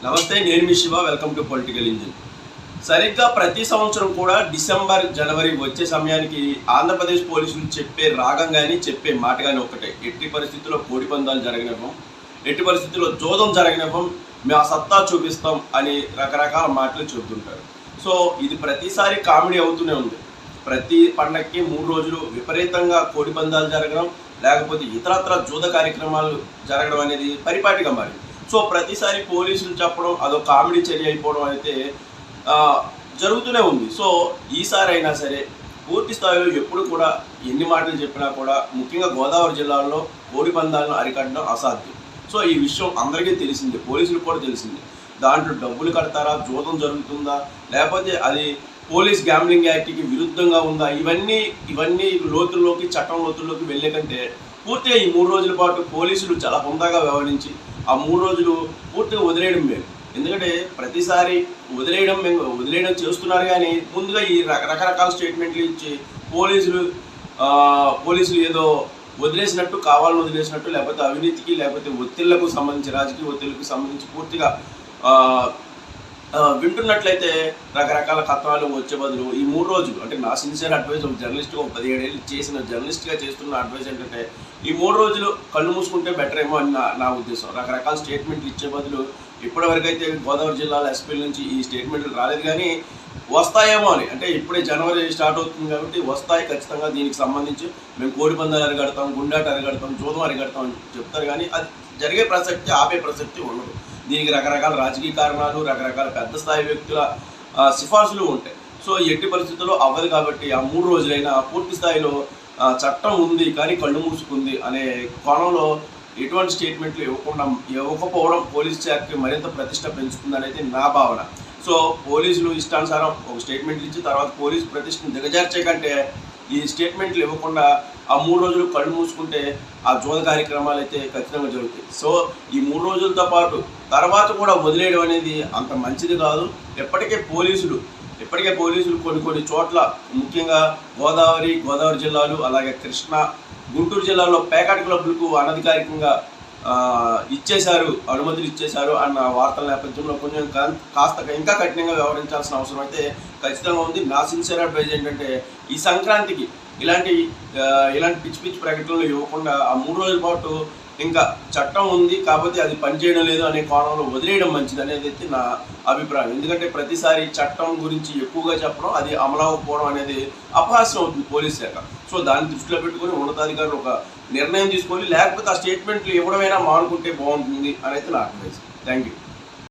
నమస్తే, నేను మీ Shiva. Welcome to Political Engine. సరిగ్గా ప్రతి సంవత్సరం కూడా డిసెంబర్ జనవరి వచ్చే సమయానికి ఆంధ్రప్రదేశ్ పోలీసులు చెప్పే రాగం కానీ చెప్పే మాట కానీ ఒక్కటే: ఎట్టి పరిస్థితుల్లో కోడి పందాలు జరగనివ్వం, ఎట్టి పరిస్థితుల్లో జోదం జరగనివ్వం, మేము సత్తా చూపిస్తాం అని రకరకాల మాటలు చెబుతుంటారు. సో ఇది ప్రతిసారి కామెడీ అవుతూనే ఉంది. ప్రతి పండగకి 3 రోజులు విపరీతంగా కోడి పందాలు జరగడం, లేకపోతే ఇతరత్ర జూద కార్యక్రమాలు జరగడం అనేది పరిపాటిగా మారింది. సో ప్రతిసారి పోలీసులు చెప్పడం అదో కామెడీ చర్య అయిపోవడం అయితే జరుగుతూనే ఉంది. సో ఈసారి అయినా సరే పూర్తి స్థాయిలో ఎప్పుడు కూడా ఎన్ని మాటలు చెప్పినా కూడా ముఖ్యంగా గోదావరి జిల్లాలో కోడి పందాలను అరికట్టడం అసాధ్యం. సో ఈ విషయం అందరికీ తెలిసిందే, పోలీసులకు కూడా తెలిసిందే. దాంట్లో డబ్బులు కడతారా, జూదం జరుగుతుందా, లేకపోతే అది పోలీస్ గ్యాంబ్లింగ్ యాక్ట్కి విరుద్ధంగా ఉందా, ఇవన్నీ లోతుల్లోకి, చట్టం లోతుల్లోకి వెళ్ళే కంటే పూర్తిగా ఈ 3 రోజుల పాటు పోలీసులు చాలా హుందాగా వ్యవహరించి ఆ 3 రోజులు పూర్తిగా వదిలేయడం మేలు. ఎందుకంటే ప్రతిసారి వదిలేయడం చేస్తున్నారు, కానీ ముందుగా ఈ రకరకాల స్టేట్మెంట్లు ఇచ్చి పోలీసులు ఏదో వదిలేసినట్టు, కావాలని వదిలేసినట్టు, లేకపోతే అవినీతికి, లేకపోతే ఒత్తిళ్లకు సంబంధించి, రాజకీయ ఒత్తిళ్లకు సంబంధించి పూర్తిగా వింటున్నట్లయితే రకరకాల కథనాలు వచ్చే బదులు ఈ 3 రోజులు, అంటే నా సిన్సియర్ అడ్వైజ్, ఒక జర్నలిస్ట్గా 17 ఏళ్ళు చేసిన జర్నలిస్ట్గా చేస్తున్న అడ్వైజ్ ఏంటంటే ఈ 3 రోజులు కళ్ళు మూసుకుంటే బెటర్ ఏమో అని నా ఉద్దేశం. రకరకాల స్టేట్మెంట్లు ఇచ్చే బదులు ఇప్పటివరకైతే గోదావరి జిల్లాల ఎస్పీల నుంచి ఈ స్టేట్మెంట్లు రాలేదు, కానీ వస్తాయేమో అని. అంటే ఇప్పుడే జనవరి స్టార్ట్ అవుతుంది కాబట్టి వస్తాయి ఖచ్చితంగా. దీనికి సంబంధించి మేము కోడి పందాలు అరిగడతాం, గుండాట అరిగడతాం, జూదం అరిగడతాం అని చెప్తారు, కానీ అది జరిగే ప్రసక్తి, ఆపే ప్రసక్తి ఉండదు. దీనికి రకరకాల రాజకీయ కారణాలు, రకరకాల పెద్ద స్థాయి వ్యక్తుల సిఫార్సులు ఉంటాయి. సో ఎట్టి పరిస్థితుల్లో అవ్వదు కాబట్టి ఆ 3 రోజులైనా పూర్తి స్థాయిలో చట్టం ఉంది కానీ కళ్ళు మూసుకుంది అనే కోణంలో ఎటువంటి స్టేట్మెంట్లు ఇవ్వకపోవడం పోలీస్ శాఖకి మరింత ప్రతిష్ట పెంచుతుందని అయితే నా భావన. సో పోలీసులు ఇష్టానుసారం ఒక స్టేట్మెంట్లు ఇచ్చి తర్వాత పోలీసు ప్రతిష్టను దిగజార్చే కంటే ఈ స్టేట్మెంట్లు ఇవ్వకుండా ఆ 3 రోజులు కళ్ళు మూసుకుంటే ఆ జోద కార్యక్రమాలు అయితే ఖచ్చితంగా జరుగుతాయి. సో ఈ 3 రోజులతో పాటు తర్వాత కూడా వదిలేయడం అనేది అంత మంచిది కాదు. ఇప్పటికే పోలీసులు కొన్ని చోట్ల, ముఖ్యంగా గోదావరి జిల్లాలు, అలాగే కృష్ణా, గుంటూరు జిల్లాలో పేకాట క్లబ్లకు అనధికారికంగా అనుమతులు ఇచ్చేశారు అన్న వార్తల నేపథ్యంలో కొంచెం కాస్త ఇంకా కఠినంగా వ్యవహరించాల్సిన అవసరం అయితే ఖచ్చితంగా ఉంది. నా సిన్సియర్ అడ్వైజ్ ఏంటంటే ఈ సంక్రాంతికి ఇలాంటి పిచ్చి ప్రకటనలు ఇవ్వకుండా ఆ 3 రోజుల పాటు ఇంకా చట్టం ఉంది కాబట్టి అది పనిచేయడం లేదు అనే కోణంలో వదిలేయడం మంచిది అనేది అయితే నా అభిప్రాయం. ఎందుకంటే ప్రతిసారి చట్టం గురించి ఎక్కువగా చెప్పడం, అది అమలవకపోవడం అనేది అపహాస్యం అవుతుంది పోలీస్ శాఖ. సో దాన్ని దృష్టిలో పెట్టుకొని ఉన్నతాధికారులు ఒక నిర్ణయం తీసుకొని, లేకపోతే ఆ స్టేట్మెంట్లు ఇవ్వడమైనా మానుకుంటే బాగుంటుంది అని అయితే నా అడ్వైస్. Thank you.